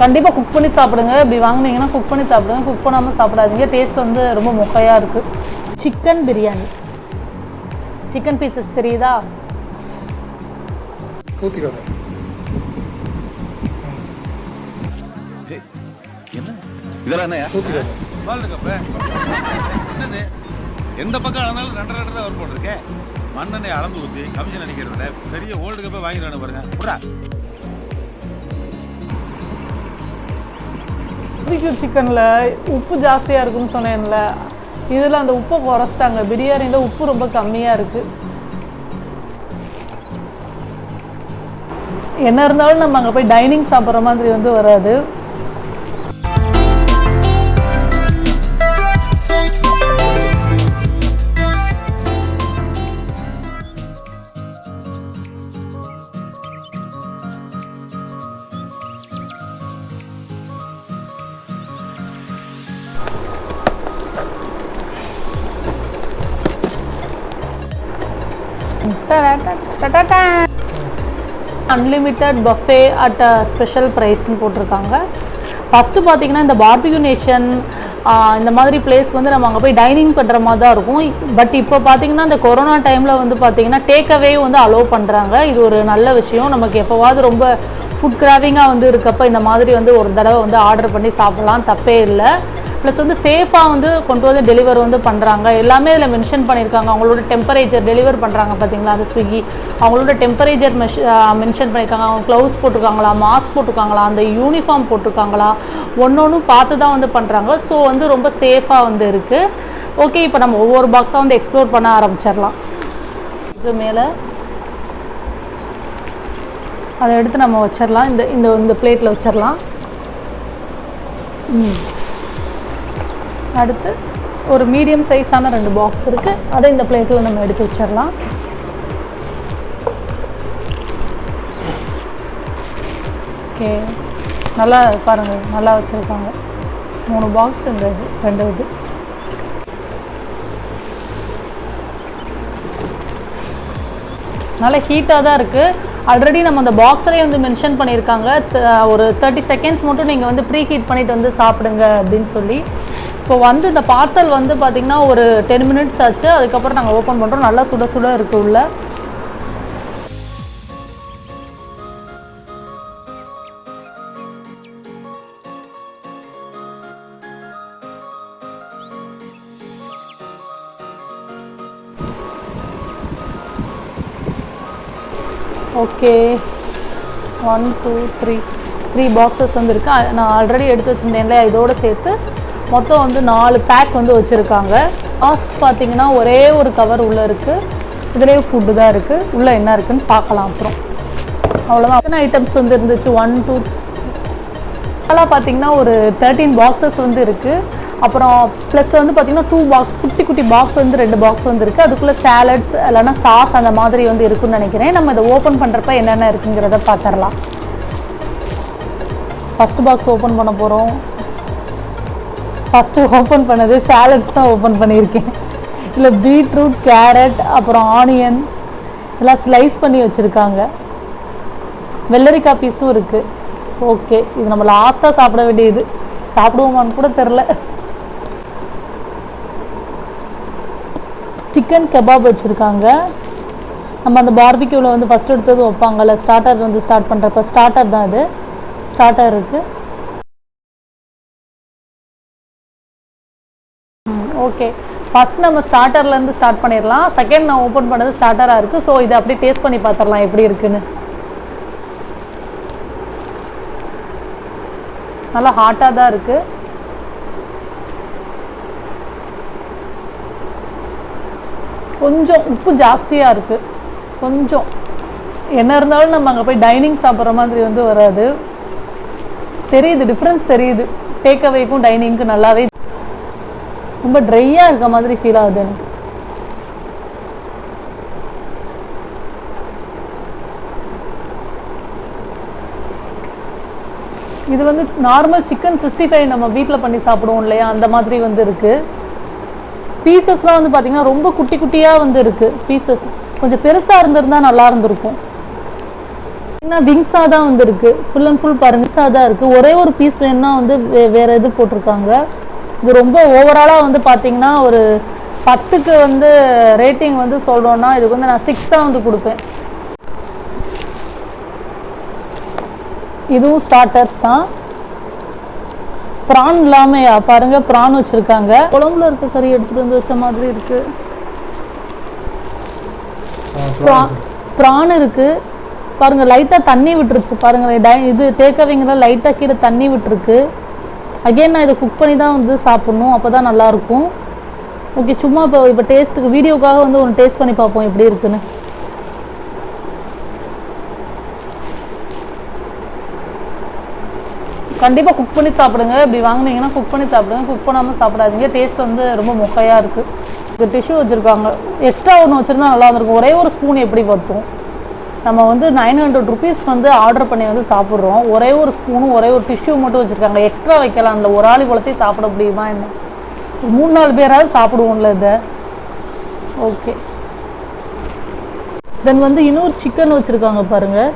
கண்டிப்பாக குக் பண்ணி சாப்பிடுங்க. இப்படி வாங்கினீங்கன்னா குக் பண்ணி சாப்பிடுங்க. குக் பண்ணாமல் சாப்பிடாதீங்க. டேஸ்ட் வந்து ரொம்ப மொக்கையாக இருக்குது. சிக்கன் பிரியாணி. சிக்கன் பீசஸ் தெரியுதா? எந்த பக்கம் அளந்தாலும் 2.5 தான் ஒரு போட்டிருக்கேன். மண்ணெண்ணை அளந்து ஊற்றி கமிஷன் அடிக்கிறத பெரிய ஓல்டு கப்பை வாங்கிடுறானு பாருங்க. சிக்கனில் உப்பு ஜாஸ்தியாக இருக்குன்னு சொன்னேன்ல, இதில் அந்த உப்பை குறைச்சிட்டாங்க. பிரியாணியில் உப்பு ரொம்ப கம்மியாக இருக்குது. என்ன இருந்தாலும் நம்ம அங்கே போய் டைனிங் சாப்பிட்ற மாதிரி வந்து வராது. அன்லிமிட்டட் பஃபே அட் ஸ்பெஷல் ப்ரைஸ்ன்னு போட்டிருக்காங்க. ஃபஸ்ட்டு பார்த்தீங்கன்னா இந்த பார்பிக்யூ நேஷன் இந்த மாதிரி பிளேஸ்க்கு வந்து நம்ம அங்கே போய் டைனிங் பண்ணுற மாதிரி தான் இருக்கும். பட் இப்போ பார்த்தீங்கன்னா இந்த கொரோனா டைமில் வந்து பார்த்தீங்கன்னா டேக்அவே வந்து அலோவ் பண்ணுறாங்க. இது ஒரு நல்ல விஷயம். நமக்கு எப்போவாவது ரொம்ப ஃபுட் கிராவிங்காக வந்து இருக்கப்போ இந்த மாதிரி வந்து ஒரு தடவை வந்து ஆர்டர் பண்ணி சாப்பிட்லாம், தப்பே இல்லை. ப்ளஸ் வந்து சேஃபாக வந்து கொண்டு வந்து டெலிவர் வந்து பண்ணுறாங்க. எல்லாமே இதில் மென்ஷன் பண்ணியிருக்காங்க. அவங்களோட டெம்பரேச்சர் டெலிவர் பண்ணுறாங்க பார்த்தீங்களா, அது ஸ்விக்கி. அவங்களோட டெம்பரேச்சர் மென்ஷன் பண்ணியிருக்காங்க. அவங்க க்ளவுஸ் போட்டிருக்காங்களா, மாஸ்க் போட்டிருக்காங்களா, அந்த யூனிஃபார்ம் போட்டிருக்காங்களா, ஒன்று பார்த்து தான் வந்து பண்ணுறாங்க. ஸோ வந்து ரொம்ப சேஃபாக வந்து இருக்குது. ஓகே, இப்போ நம்ம ஒவ்வொரு பாக்ஸாக வந்து எக்ஸ்ப்ளோர் பண்ண ஆரம்பிச்சிடலாம். இது மேலே அதை எடுத்து நம்ம வச்சிடலாம். இந்த பிளேட்டில் வச்சிடலாம். அடுத்து ஒரு மீடியம் சைஸான 2 பாக்ஸ் இருக்குது. அதை இந்த பிளேட்டில் நம்ம எடுத்து வச்சிடலாம். ஓகே, நல்லா பாருங்கள், நல்லா வச்சுருக்காங்க. 3 பாக்ஸ், இந்த 2 இது. நல்லா ஹீட்டாக தான் இருக்குது. ஆல்ரெடி நம்ம அந்த பாக்ஸ்லேயே வந்து மென்ஷன் பண்ணியிருக்காங்க, ஒரு 30 செகண்ட்ஸ் மட்டும் நீங்கள் வந்து ப்ரீ ஹீட் பண்ணிவிட்டு வந்து சாப்பிடுங்க அப்படின்னு சொல்லி. இப்போ வந்து இந்த பார்சல் வந்து பார்த்திங்கன்னா ஒரு 10 மினிட்ஸ் ஆச்சு. அதுக்கப்புறம் நாங்கள் ஓப்பன் பண்ணுறோம். நல்லா சுட சுட இருக்குது உள்ள. ஓகே, 1 2 3 பாக்ஸஸ் வந்து இருக்குது. நான் ஆல்ரெடி எடுத்து வச்சுருந்தேன்ல, இதோடு சேர்த்து மொத்தம் வந்து 4 பேக் வந்து வச்சுருக்காங்க. லாஸ்ட் பார்த்திங்கன்னா ஒரே ஒரு கவர் உள்ளே இருக்குது. இதிலே ஃபுட்டு தான் இருக்குது. உள்ளே என்ன இருக்குதுன்னு பார்க்கலாம். அப்புறம் அவ்வளோதான். எத்தனை ஐட்டம்ஸ் வந்து இருந்துச்சு? 1 2 அதெல்லாம் பார்த்திங்கன்னா ஒரு 13 பாக்ஸஸ் வந்து இருக்குது. அப்புறம் ப்ளஸ் வந்து பார்த்திங்கன்னா 2 பாக்ஸ், குட்டி குட்டி பாக்ஸ் வந்து 2 பாக்ஸ் வந்து இருக்குது. அதுக்குள்ளே சாலட்ஸ் இல்லைனா சாஸ் அந்த மாதிரி வந்து இருக்குதுன்னு நினைக்கிறேன். நம்ம இதை ஓப்பன் பண்ணுறப்ப என்னென்ன இருக்குங்கிறத பார்த்துடலாம். ஃபஸ்ட்டு பாக்ஸ் ஓப்பன் பண்ண போகிறோம். ஃபஸ்ட்டு ஓப்பன் பண்ணது சாலட்ஸ் தான் ஓப்பன் பண்ணியிருக்கேன். இதில் பீட்ரூட், கேரட், அப்புறம் ஆனியன் எல்லாம் ஸ்லைஸ் பண்ணி வச்சுருக்காங்க. வெள்ளரிக்காய் பீஸும் இருக்குது. ஓகே, இது நம்ம லாஸ்ட்டாக சாப்பிட வேண்டியது. சாப்பிடுவோமான்னு கூட தெரில. சிக்கன் கபாப் வச்சுருக்காங்க. நம்ம அந்த பார்பிக்யூவில் வந்து ஃபஸ்ட் எடுத்தது வைப்பாங்கல்ல, ஸ்டார்டர் வந்து ஸ்டார்ட் பண்ணுறப்ப ஸ்டார்டர் தான் இது. ஸ்டார்டர் இருக்குது. ஓகே, ஃபஸ்ட் நம்ம ஸ்டார்டர்லேருந்து ஸ்டார்ட் பண்ணிடலாம். செகண்ட் நான் ஓப்பன் பண்ணது ஸ்டார்டராக இருக்குது. ஸோ இதை அப்படியே டேஸ்ட் பண்ணி பார்த்துடலாம் எப்படி இருக்குன்னு. நல்லா ஹாட்டாக தான் இருக்குது. கொஞ்சம் உப்பு ஜாஸ்தியாக இருக்குது. கொஞ்சம் என்ன இருந்தாலும் நம்ம அங்கே போய் டைனிங் சாப்பிட்ற மாதிரி வந்து வராது. தெரியுது, டிஃப்ரென்ஸ் தெரியுது. டேக்அவேக்கும் டைனிங்க்கு நல்லாவே ரொம்ப ட்ரையாக இருக்க மாதிரி ஃபீல் ஆகுது எனக்கு. இது வந்து நார்மல் சிக்கன் 65 நம்ம வீட்டில் பண்ணி சாப்பிடுவோம் இல்லையா, அந்த மாதிரி வந்து இருக்குது. பீசஸ்லாம் வந்து பார்த்திங்கன்னா ரொம்ப குட்டி குட்டியாக வந்து இருக்குது. பீசஸ் கொஞ்சம் பெருசாக இருந்திருந்தால் நல்லா இருந்திருக்கும். ஏன்னா விங்ஸாக தான் வந்து இருக்குது, ஃபுல் அண்ட் ஃபுல் பாருங்க விங்ஸாக தான் இருக்குது. ஒரே ஒரு பீஸ் வேணுன்னா வந்து வேறு இது போட்டிருக்காங்க. இது ரொம்ப ஓவராலாக வந்து பார்த்தீங்கன்னா ஒரு 10க்கு வந்து ரேட்டிங் வந்து சொல்கிறோன்னா இதுக்கு வந்து நான் 6 தான் வந்து கொடுப்பேன். இதுவும் ஸ்டார்டர்ஸ் தான். ப்ரான் இல்லாமையா பாருங்க, ப்ரான் வச்சுருக்காங்க. குழம்புல இருக்க கறி எடுத்துகிட்டு வந்து வச்ச மாதிரி இருக்குது. ப்ரான் இருக்குது பாருங்கள், லைட்டாக தண்ணி விட்டுருச்சு பாருங்கள். இது டேக்அவேங்கிற லைட்டாக கீழே தண்ணி விட்டுருக்கு. அகெயின் நான் இதை குக் பண்ணி தான் வந்து சாப்பிட்ணும், அப்போ தான் நல்லாயிருக்கும். ஓகே, சும்மா இப்போ டேஸ்ட்டுக்கு வீடியோக்காக வந்து ஒன்று டேஸ்ட் பண்ணி பார்ப்போம் எப்படி இருக்குன்னு. கண்டிப்பாக குக் பண்ணி சாப்பிடுங்க. இப்படி வாங்கினீங்கன்னா குக் பண்ணி சாப்பிடுங்க, குக் பண்ணாமல் சாப்பிடாதீங்க. டேஸ்ட் வந்து ரொம்ப மொக்கையாக இருக்குது. இது டிஷ்யூ வச்சுருக்காங்க, எக்ஸ்ட்ரா ஒன்று வச்சுருந்தா நல்லா இருந்திருக்கும். ஒரே ஒரு ஸ்பூன் எப்படி பற்றும்? நம்ம வந்து 900 ருபீஸ்க்கு வந்து ஆர்டர் பண்ணி வந்து சாப்பிட்றோம். ஒரே ஒரு ஸ்பூனும் ஒரே ஒரு டிஷ்யூ மட்டும் வச்சுருக்காங்க. எக்ஸ்ட்ரா வைக்கலாம், அந்த ஒரு ஆள் இவ்வளோத்தையும் சாப்பிட முடியுமா என்ன? 3-4 பேராவது சாப்பிடுவோம்ல இதை. ஓகே, தென் வந்து இன்னொரு சிக்கன் வச்சுருக்காங்க பாருங்கள்.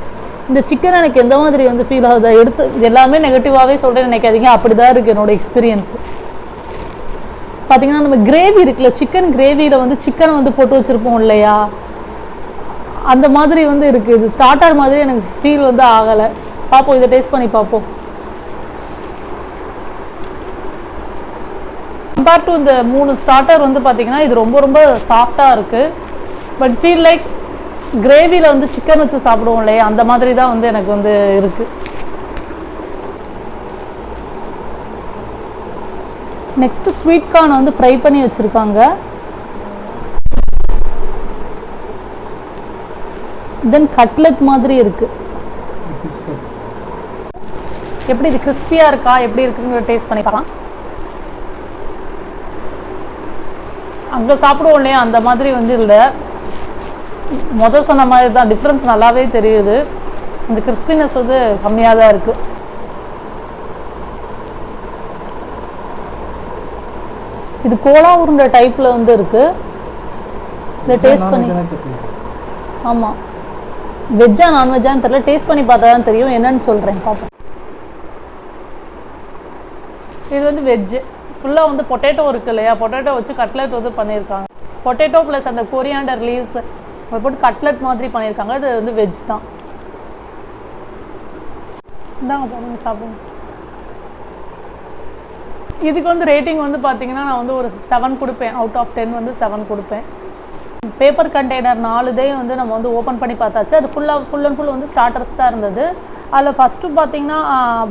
இந்த சிக்கன் எனக்கு எந்த மாதிரி வந்து ஃபீல் ஆகுது, எடுத்து எல்லாமே நெகட்டிவாகவே சொல்கிறேன்னு நினைக்காதீங்க, அப்படி தான் இருக்குது என்னோடய எக்ஸ்பீரியன்ஸு. பார்த்தீங்கன்னா நம்ம கிரேவி இருக்குல்ல, சிக்கன் கிரேவியில் வந்து சிக்கனை வந்து போட்டு வச்சுருப்போம் இல்லையா, அந்த மாதிரி வந்து இருக்குது. இது ஸ்டார்டர் மாதிரி எனக்கு ஃபீல் வந்து ஆகலை. பார்ப்போம், இதை டேஸ்ட் பண்ணி பார்ப்போம். கம்பேர் டு இந்த 3 ஸ்டார்டர் வந்து பார்த்தீங்கன்னா இது ரொம்ப ரொம்ப சாஃப்டாக இருக்குது. பட் ஃபீல் லைக் கிரேவியில் வந்து சிக்கன் வச்சு சாப்பிடுவோம் இல்லையா, அந்த மாதிரி தான் வந்து எனக்கு வந்து இருக்குது. நெக்ஸ்ட்டு ஸ்வீட் கார்ன் வந்து ஃப்ரை பண்ணி வச்சுருக்காங்க. தென் கட்லெட் மாதிரி இருக்குது. எப்படி இது கிறிஸ்பியாக இருக்கா எப்படி இருக்குங்கிற டேஸ்ட் பண்ணி பார்க்கலாம். அங்கே சாப்பிடுவோம் இல்லையா அந்த மாதிரி வந்து இல்லை, சொன்ன மாதிரி தான். டிஃப்ரென்ஸ் நல்லாவே தெரியுது. இந்த கிறிஸ்பினஸ் வந்து கம்மியாக தான் இருக்குது. இது கோலா உருண்டை டைப்பில் வந்து இருக்குது. இதை டேஸ்ட் பண்ணி, ஆமாம் வெஜ்ஜா நான்வெஜ்ஜான்னு தெரியல, டேஸ்ட் பண்ணி பார்த்தா தான் தெரியும். என்னன்னு சொல்கிறேன் பார்ப்போம். இது வந்து வெஜ்ஜு, ஃபுல்லாக வந்து பொட்டேட்டோ இருக்குது இல்லையா, பொட்டேட்டோ வச்சு கட்லெட் வந்து பண்ணியிருக்காங்க. பொட்டேட்டோ ப்ளஸ் அந்த கொரியாண்டர் லீவ்ஸ் போட்டு கட்லெட் மாதிரி பண்ணியிருக்காங்க. இது வந்து வெஜ் தான். இந்தாங்க பாருங்க, சாப்பிடுங்க. இதுக்கு வந்து ரேட்டிங் வந்து பார்த்தீங்கன்னா நான் வந்து ஒரு 7 கொடுப்பேன். அவுட் ஆஃப் 10 வந்து 7 கொடுப்பேன். பேப்பர் கண்டெய்னர் 4 வந்து நம்ம வந்து ஓப்பன் பண்ணி பார்த்தாச்சு. அது ஃபுல் அண்ட் ஃபுல் வந்து ஸ்டார்டர்ஸ் தான் இருந்தது. அதில் ஃபஸ்ட்டு பார்த்தீங்கன்னா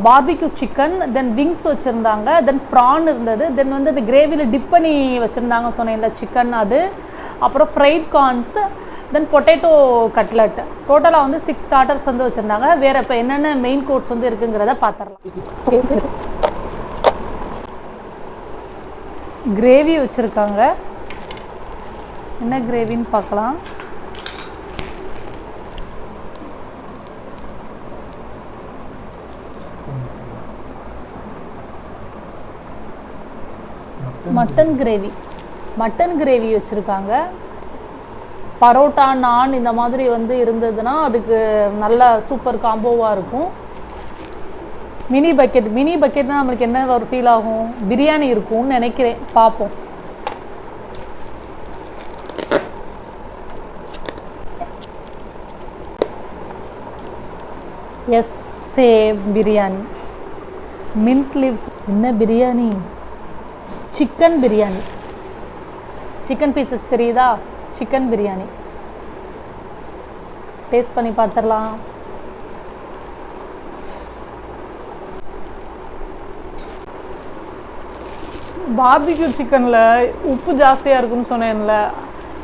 பார்பிக்யூ சிக்கன், தென் விங்ஸ் வச்சுருந்தாங்க, தென் ப்ரான் இருந்தது, தென் வந்து அந்த கிரேவியில் டிப் பண்ணி வச்சுருந்தாங்க சொன்னேன்ல சிக்கன், அது அப்புறம் ஃப்ரைட் கார்ன்ஸ், தென் பொட்டேட்டோ கட்லெட். டோட்டலாக வந்து 6 ஸ்டார்டர்ஸ் வந்து வச்சுருந்தாங்க. வேறு இப்போ என்னென்ன மெயின் கோர்ஸ் வந்து இருக்குங்கிறத பார்த்துடலாம். கிரேவி வச்சுருக்காங்க, என்ன கிரேவின்னு பார்க்கலாம். மட்டன் கிரேவி வச்சுருக்காங்க. பரோட்டா நான் இந்த மாதிரி வந்து இருந்ததுன்னா அதுக்கு நல்ல சூப்பர் காம்போவாக இருக்கும். மினி பக்கெட்னா நம்மளுக்கு என்ன ஒரு ஃபீல் ஆகும், பிரியாணி இருக்கும்னு நினைக்கிறேன், பார்ப்போம். Yes, biryani mint leaves. என்ன biryani? Chicken biryani. Chicken pieces தெரியுதா, சிக்கன் பிரியாணி. டேஸ்ட் பண்ணி பார்த்துடலாம். பார்பிக்யூ சிக்கனில் உப்பு ஜாஸ்தியாக இருக்குன்னு சொன்னேன்ல,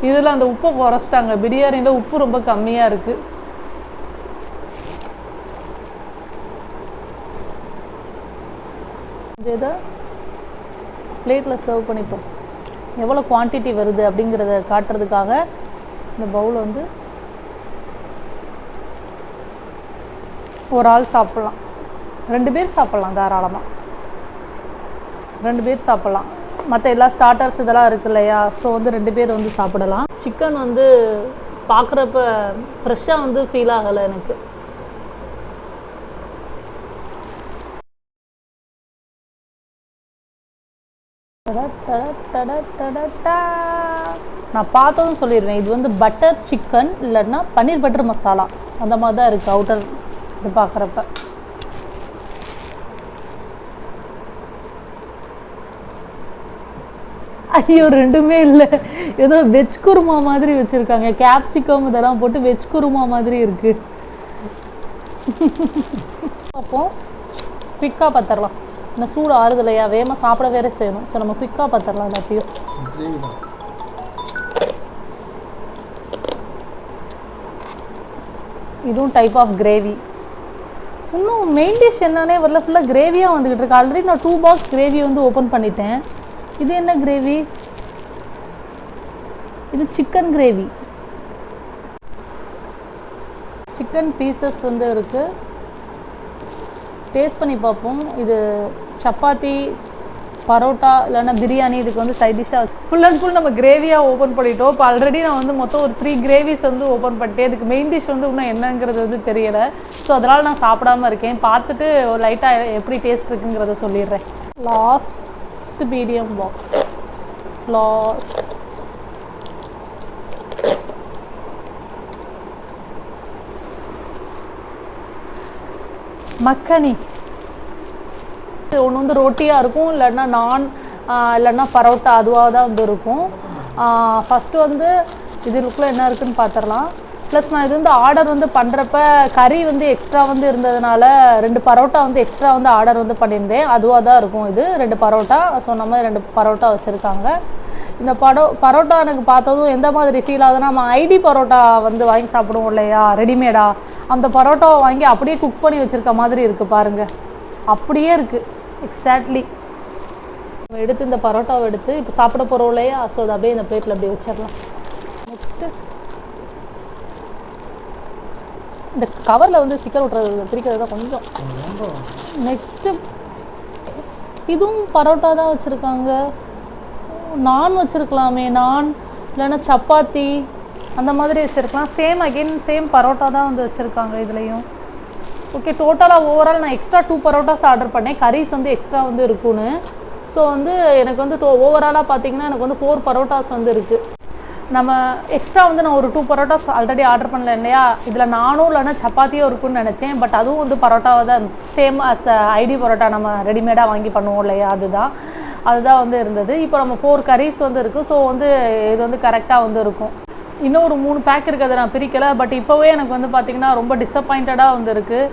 இதில் அந்த உப்பை குறைச்சிட்டாங்க. பிரியாணியில் உப்பு ரொம்ப கம்மியாக இருக்குது. இதை பிளேட்டில் சர்வ் பண்ணிப்போம். எவ்வளோ குவான்டிட்டி வருது அப்படிங்கிறத காட்டுறதுக்காக இந்த பவுல் வந்து ஒரு ஆள் சாப்பிட்லாம், 2 பேர் சாப்பிட்லாம் தாராளமாக, 2 பேர் சாப்பிட்லாம். மற்ற எல்லா ஸ்டார்டர்ஸ் இதெல்லாம் இருக்கு இல்லையா, ஸோ வந்து 2 பேர் வந்து சாப்பிடலாம். சிக்கன் வந்து பார்க்குறப்ப ஃப்ரெஷ்ஷாக வந்து ஃபீல் ஆகலை எனக்கு. நான் பார்த்ததும் சொல்லிடுவேன், இது வந்து பட்டர் சிக்கன் இல்லைன்னா பன்னீர் பட்டர் மசாலா அந்த மாதிரி தான் இருக்குது அவுட்டர் இது பார்க்குறப்ப. ஐயோ ரெண்டுமே இல்லை, ஏதோ வெஜ் குருமா மாதிரி வச்சுருக்காங்க, கேப்சிகம் இதெல்லாம் போட்டு வெஜ் குருமா மாதிரி இருக்குது. அப்போ குயிக்காக பார்த்துடலாம், இன்னும் சூடு ஆறுது இல்லையா, வேகமாக சாப்பிட வேற செய்யணும். ஸோ நம்ம குயிக்காக பார்த்துடலாம் எல்லாத்தையும். இதுவும் டைப் ஆஃப் கிரேவி. இன்னும் மெயின் டிஷ் என்னன்னே வரல, ஃபுல்லாக கிரேவியாக வந்துக்கிட்டு இருக்கு. ஆல்ரெடி நான் 2 பாக்ஸ் கிரேவி வந்து ஓப்பன் பண்ணிட்டேன். இது என்ன கிரேவி? இது சிக்கன் கிரேவி. சிக்கன் பீசஸ் வந்து இருக்குது, டேஸ்ட் பண்ணி பார்ப்போம். இது சப்பாத்தி, பரோட்டா இல்லைன்னா பிரியாணி, இதுக்கு வந்து சைட் டிஷ்ஷாக ஃபுல் அண்ட் ஃபுல் நம்ம கிரேவியாக ஓப்பன் பண்ணிட்டோம். இப்போ ஆல்ரெடி நான் வந்து மொத்தம் ஒரு 3 கிரேவிஸ் வந்து ஓப்பன் பண்ணிட்டேன். இதுக்கு மெயின் டிஷ் வந்து இன்னும் என்னங்கிறது வந்து தெரியலை. ஸோ அதனால் நான் சாப்பிடாமல் இருக்கேன். பார்த்துட்டு ஒரு லைட்டாக எப்படி டேஸ்ட் இருக்குங்கிறத சொல்லிடுறேன். Last medium box, last makhani. ஒன்று வந்து ரொட்டியாக இருக்கும், இல்லைன்னா நான் இல்லைன்னா பரோட்டா அதுவாக தான் வந்து இருக்கும். ஃபஸ்ட்டு வந்து இதுக்குள்ளே என்ன இருக்குதுன்னு பார்த்துடலாம். ப்ளஸ் நான் இது வந்து ஆர்டர் வந்து பண்ணுறப்ப கறி வந்து எக்ஸ்ட்ரா வந்து இருந்ததுனால 2 பரோட்டா வந்து எக்ஸ்ட்ரா வந்து ஆர்டர் வந்து பண்ணியிருந்தேன். அதுவாக தான் இருக்கும் இது 2 பரோட்டா. ஸோ நம்ம 2 பரோட்டா வச்சுருக்காங்க. இந்த பரோட்டா எனக்கு பார்த்ததும் எந்த மாதிரி ஃபீல் ஆகுதுன்னா, நம்ம ஐடி பரோட்டா வந்து வாங்கி சாப்பிடுவோம் இல்லையா ரெடிமேடாக, அந்த பரோட்டாவை வாங்கி அப்படியே குக் பண்ணி வச்சுருக்க மாதிரி இருக்குது பாருங்கள். அப்படியே இருக்குது எக்ஸாக்ட்லி. எடுத்து இந்த பரோட்டாவை எடுத்து இப்போ சாப்பிட போகிறோம் இல்லையா, ஸோ அதை அப்படியே இந்த பிளேட்டில் அப்படியே வச்சிடலாம். நெக்ஸ்ட்டு இந்த கவரில் வந்து ஸ்டிக்கர் விட்றது பிரிக்கிறது தான் கொஞ்சம். நெக்ஸ்ட்டு இதுவும் பரோட்டா தான் வச்சுருக்காங்க. நான் வச்சுருக்கலாமே, நான் இல்லைன்னா சப்பாத்தி அந்த மாதிரி வச்சுருக்கலாம். சேம் பரோட்டா தான் வந்து வச்சுருக்காங்க இதுலேயும். ஓகே, டோட்டலாக ஓவரால் நான் எக்ஸ்ட்ரா 2 பரோட்டாஸ் ஆர்டர் பண்ணேன், கரீஸ் வந்து எக்ஸ்ட்ரா வந்து இருக்குன்னு. ஸோ வந்து எனக்கு வந்து ஓவராலாக பார்த்தீங்கன்னா எனக்கு வந்து 4 பரோட்டாஸ் வந்து இருக்குது. நம்ம எக்ஸ்ட்ரா வந்து நான் ஒரு 2 பரோட்டாஸ் ஆல்ரெடி ஆர்டர் பண்ணல இல்லையா, இதில் நானும் இல்லைன்னா சப்பாத்தியும் இருக்குன்னு நினச்சேன். பட் அதுவும் வந்து பரோட்டாவை தான், சேம் அஸ் ஐடி பரோட்டா நம்ம ரெடிமேடாக வாங்கி பண்ணுவோம் இல்லையா, அதுதான் வந்து இருந்தது. இப்போ நம்ம 4 கரீஸ் வந்து இருக்குது. ஸோ வந்து இது வந்து கரெக்டாக வந்து இருக்கும். இன்னும் ஒரு 3 பேக் இருக்கிறத நான் பிரிக்கலை. பட் இப்போவே எனக்கு வந்து பார்த்திங்கன்னா ரொம்ப டிசப்பாயிண்டடாக வந்து இருக்குது.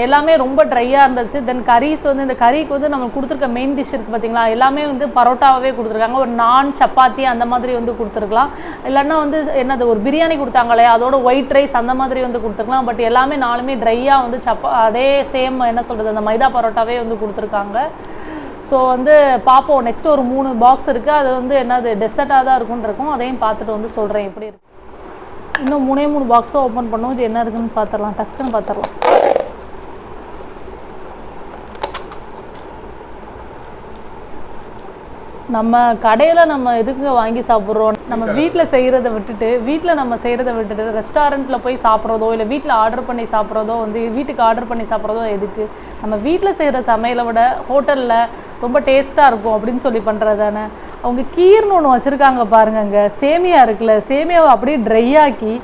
எல்லாமே ரொம்ப ட்ரையாக இருந்துச்சு. தென் கரீஸ் வந்து இந்த கறிக்கு வந்து நம்ம கொடுத்துருக்க மெயின் டிஷ் இருக்குது பார்த்திங்களா, எல்லாமே வந்து பரோட்டாவே கொடுத்துருக்காங்க. ஒரு நான் சப்பாத்தி அந்த மாதிரி வந்து கொடுத்துருக்கலாம். இல்லைன்னா வந்து என்னது ஒரு பிரியாணி கொடுத்தாங்களே அதோட ஒயிட் ரைஸ் அந்த மாதிரி வந்து கொடுத்துருக்கலாம். பட் எல்லாமே 4மே ட்ரையாக வந்து அதே சேம் என்ன சொல்கிறது அந்த மைதா பரோட்டாவே வந்து கொடுத்துருக்காங்க. ஸோ வந்து பார்ப்போம். நெக்ஸ்ட் ஒரு 3 பாக்ஸ் இருக்குது, அது வந்து என்னது டெசர்ட்டாக தான் இருக்கும். அதையும் பார்த்துட்டு வந்து சொல்கிறேன் எப்படி இருக்கு. இன்னும் 3 பாக்ஸும் ஓப்பன் பண்ணுவோம். இது என்ன இருக்குன்னு பார்த்துடலாம், டக்குன்னு பார்த்துடலாம். நம்ம கடையில் நம்ம எதுக்கு வாங்கி சாப்பிட்றோம், நம்ம வீட்டில் செய்கிறத விட்டுட்டு ரெஸ்டாரண்ட்டில் போய் சாப்பிட்றதோ இல்லை வீட்டில் ஆர்டர் பண்ணி சாப்பிட்றதோ வந்து வீட்டுக்கு ஆர்டர் பண்ணி சாப்பிட்றதோ எதுக்கு? நம்ம வீட்டில் செய்கிற சமையலை விட ஹோட்டலில் ரொம்ப டேஸ்ட்டாக இருக்கும் அப்படின்னு சொல்லி பண்ணுறது தானே. அவங்க கீர்னு ஒன்று வச்சுருக்காங்க பாருங்கங்க, சேமியா இருக்குல்ல, சேமியாவை அப்படியே ட்ரை ஆக்கி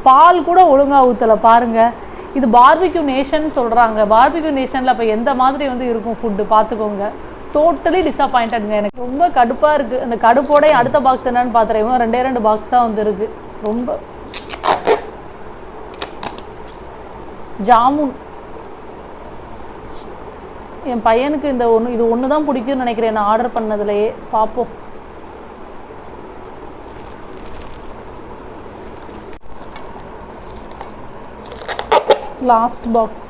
பால் கூட ஒழுங்காக ஊற்றலை பாருங்கள். இது பார்பிக்யூ நேஷன் சொல்கிறாங்க. பார்பிக்யூ நேஷனில் அப்போ எந்த மாதிரி வந்து இருக்கும் ஃபுட்டு பார்த்துக்கோங்க. டோட்டலி டிசப்பாயிண்டட்ங்க. எனக்கு ரொம்ப கடுப்பாக இருக்குது. அந்த கடுப்போட அடுத்த பாக்ஸ் என்னன்னு பார்த்துறேன். இன்னும் 2 பாக்ஸ் தான் வந்து இருக்குது. ரொம்ப ஜாமுன் என் பையனுக்கு இது ஒன்று தான் பிடிக்கும்னு நினைக்கிறேன் நான் ஆர்டர் பண்ணதுலையே. பார்ப்போம். Last box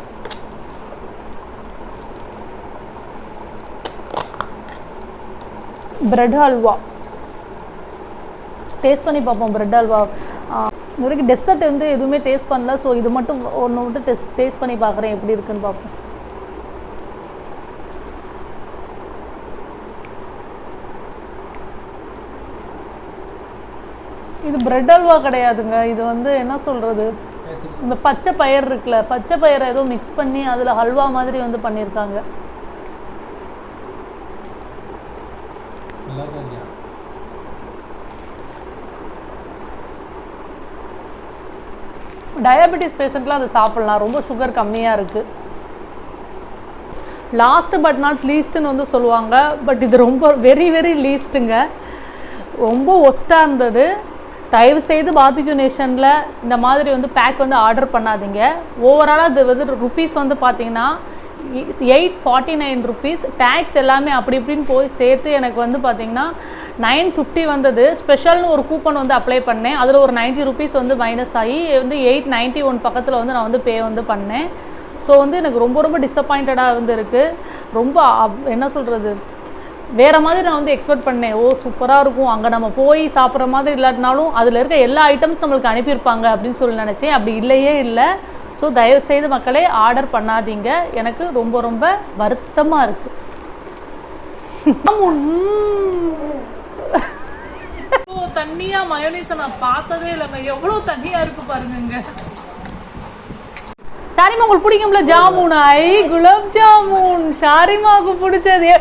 bread halwa. Taste பண்ணி பார்ப்போம் பிரெட் ஹல்வா. இது வரைக்கும் டெசர்ட் வந்து எதுவுமே டேஸ்ட் பண்ணல. ஸோ இது மட்டும் ஒன்று மட்டும் டேஸ்ட் பண்ணி பார்க்குறேன் எப்படி இருக்குன்னு பார்ப்போம். இது பிரெட் ஹல்வா கிடையாதுங்க. இது வந்து என்ன சொல்கிறது, இந்த பச்சை பயிர் இருக்குல்ல, பச்சை பயிரை ஏதோ மிக்ஸ் பண்ணி அதில் ஹல்வா மாதிரி வந்து பண்ணியிருக்காங்க. டயபெட்டிஸ் பேஷண்ட்லாம் அதை சாப்பிட்லாம், ரொம்ப சுகர் கம்மியாக இருக்குது. லாஸ்ட் பட் நாட் லீஸ்ட்டுன்னு வந்து சொல்லுவாங்க, பட் இது ரொம்ப வெரி வெரி லீஸ்ட்டுங்க. ரொம்ப ஒஸ்ட்டாக இருந்தது. தயவு செய்து பார்பிக்யூ நேஷனில் இந்த மாதிரி வந்து பேக் வந்து ஆர்டர் பண்ணாதீங்க. ஓவராலாக இது வந்து ருப்பீஸ் வந்து பார்த்தீங்கன்னா 849 ருப்பீஸ். டேக்ஸ் எல்லாமே அப்படி இப்படின்னு போய் சேர்த்து எனக்கு வந்து பார்த்தீங்கன்னா 950 வந்தது. ஸ்பெஷல்னு ஒரு கூப்பன் வந்து அப்ளை பண்ணேன், அதில் ஒரு 90 ருப்பீஸ் வந்து மைனஸ் ஆகி வந்து 891 பக்கத்தில் வந்து நான் வந்து பே வந்து பண்ணேன். ஸோ வந்து எனக்கு ரொம்ப ரொம்ப டிசப்பாயிண்டடாக வந்து இருக்குது. ரொம்ப என்ன சொல்கிறது, வேறு மாதிரி நான் வந்து எக்ஸ்பெக்ட் பண்ணேன். ஓ சூப்பராக இருக்கும், அங்கே நம்ம போய் சாப்பிட்ற மாதிரி இல்லாட்டினாலும் அதில் இருக்க எல்லா ஐட்டம்ஸ் நம்மளுக்கு அனுப்பியிருப்பாங்க அப்படின்னு சொல்லி நினச்சேன். அப்படி இல்லையே இல்லை. ஸோ தயவுசெய்து மக்களே ஆர்டர் பண்ணாதீங்க, எனக்கு ரொம்ப ரொம்ப வருத்தமாக இருக்குது. தண்ணியாக மயோனீஸை நான் பார்த்ததே இல்லைங்க, எவ்வளோ தண்ணியாக இருக்குது பாருங்க. ஷாரிமா உங்களுக்கு பிடிக்கும்ல ஜாமுன்? ஐ குலாப் ஜாமுன் ஷாரிமாவுக்கு பிடிச்சது.